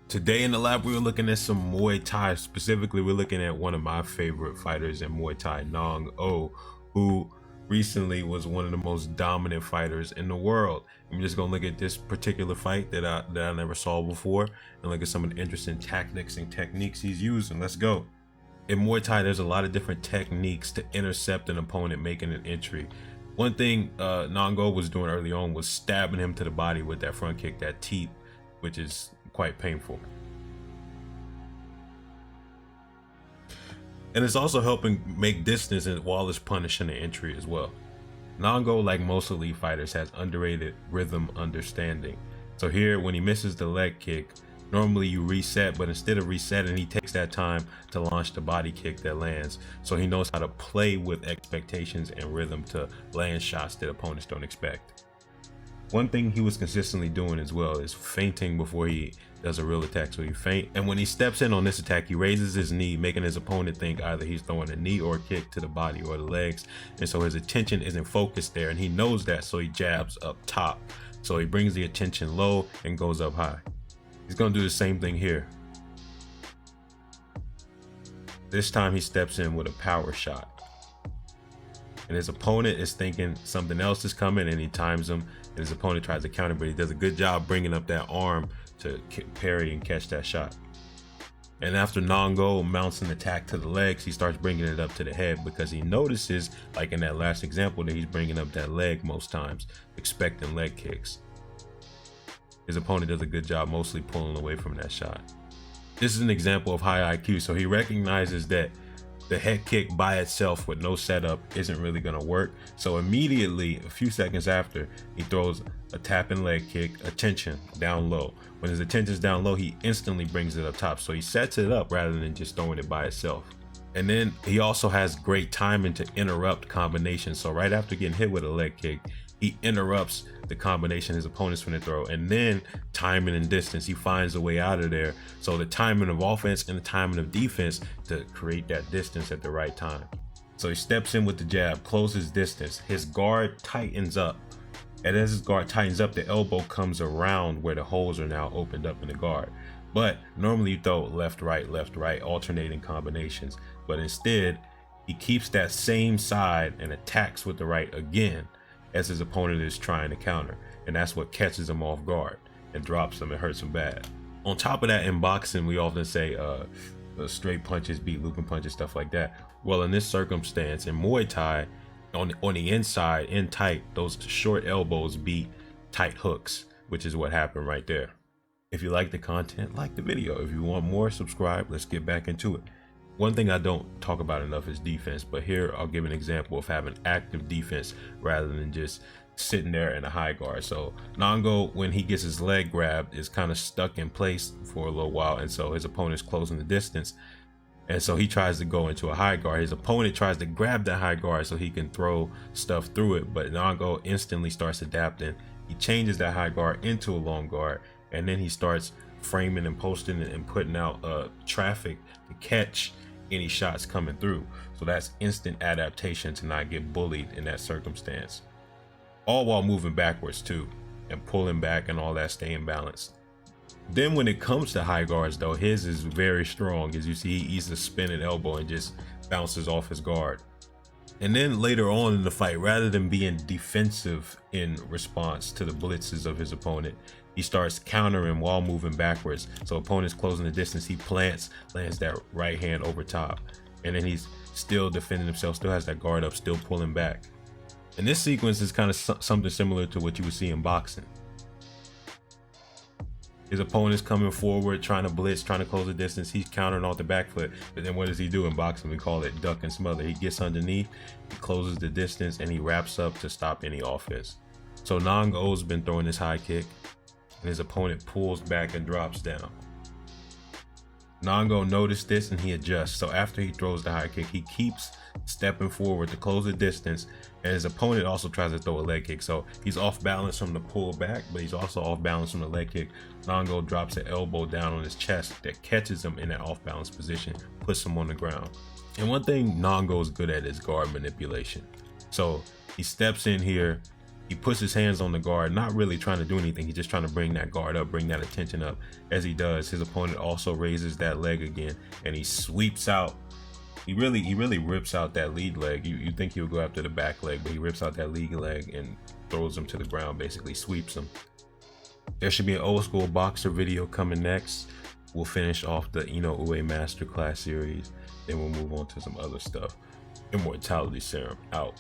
Today in the lab, we were looking at some Muay Thai. Specifically, we're looking at one of my favorite fighters in Muay Thai, NONG-O, who recently was one of the most dominant fighters in the world. I'm just gonna look at this particular fight that I never saw before, and look at some of the interesting tactics and techniques he's using. Let's go. In Muay Thai, there's a lot of different techniques to intercept an opponent making an entry. One thing NONG-O was doing early on was stabbing him to the body with that front kick, that teep, which is quite painful. And it's also helping make distance while it's punishing the entry as well. NONG-O, like most elite fighters, has underrated rhythm understanding. So here, when he misses the leg kick, normally you reset, but instead of resetting, he takes that time to launch the body kick that lands. So he knows how to play with expectations and rhythm to land shots that opponents don't expect. One thing he was consistently doing as well is feinting before he does a real attack. So he feint, and when he steps in on this attack, he raises his knee, making his opponent think either he's throwing a knee or a kick to the body or the legs. And so his attention isn't focused there, and he knows that, so he jabs up top. So he brings the attention low and goes up high. He's gonna do the same thing here. This time he steps in with a power shot. And his opponent is thinking something else is coming, and he times him, and his opponent tries to counter, but he does a good job bringing up that arm to parry and catch that shot. And after NONG-O mounts an attack to the legs, he starts bringing it up to the head, because he notices, like in that last example, that he's bringing up that leg most times, expecting leg kicks. His opponent does a good job mostly pulling away from that shot. This is an example of high IQ, so he recognizes that the head kick by itself with no setup isn't really gonna work. So immediately, a few seconds after, he throws a tapping leg kick, attention down low. When his attention's down low, he instantly brings it up top. So he sets it up rather than just throwing it by itself. And then he also has great timing to interrupt combinations. So right after getting hit with a leg kick, he interrupts the combination his opponent's gonna throw, and then timing and distance, he finds a way out of there. So the timing of offense and the timing of defense to create that distance at the right time. So he steps in with the jab, closes distance, his guard tightens up, and as his guard tightens up, the elbow comes around where the holes are now opened up in the guard. But normally you throw left, right, alternating combinations, but instead he keeps that same side and attacks with the right again as his opponent is trying to counter, and that's what catches him off guard and drops him and hurts him bad. On top of that, in boxing we often say straight punches beat looping punches, stuff like that. Well, in this circumstance, in Muay Thai, on the inside, in tight, those short elbows beat tight hooks, which is what happened right there. If you like the content, like the video. If you want more, subscribe. Let's get back into it. One thing I don't talk about enough is defense, but here I'll give an example of having active defense rather than just sitting there in a high guard. So NONG-O, when he gets his leg grabbed, is kind of stuck in place for a little while, and so his opponent's closing the distance, and so he tries to go into a high guard. His opponent tries to grab that high guard so he can throw stuff through it, but NONG-O instantly starts adapting. He changes that high guard into a long guard, and then he starts framing and posting and putting out traffic to catch any shots coming through. So that's instant adaptation to not get bullied in that circumstance, all while moving backwards too and pulling back and all that, staying balanced. Then when it comes to high guards though, his is very strong. As you see, he eats a spinning elbow and just bounces off his guard. And then later on in the fight, rather than being defensive in response to the blitzes of his opponent, he starts countering while moving backwards. So opponent's closing the distance, he plants, lands that right hand over top, and then he's still defending himself, still has that guard up, still pulling back. And this sequence is kind of something similar to what you would see in boxing. His opponent's coming forward, trying to blitz, trying to close the distance. He's countering off the back foot. But then what does he do in boxing? We call it duck and smother. He gets underneath, he closes the distance, and he wraps up to stop any offense. So NONG-O's been throwing his high kick, and his opponent pulls back and drops down. NONG-O noticed this and he adjusts. So after he throws the high kick, he keeps stepping forward to close the distance, and his opponent also tries to throw a leg kick. So he's off balance from the pull back, but he's also off balance from the leg kick. NONG-O drops an elbow down on his chest that catches him in that off balance position, puts him on the ground. And one thing NONG-O is good at is guard manipulation. So he steps in here, he puts his hands on the guard, not really trying to do anything. He's just trying to bring that guard up, bring that attention up. As he does, his opponent also raises that leg again, and he sweeps out. He really rips out that lead leg. You think he would go after the back leg, but he rips out that lead leg and throws him to the ground, basically sweeps him. There should be an old school boxer video coming next. We'll finish off the NONG-O Masterclass series, then we'll move on to some other stuff. Immortality Serum out.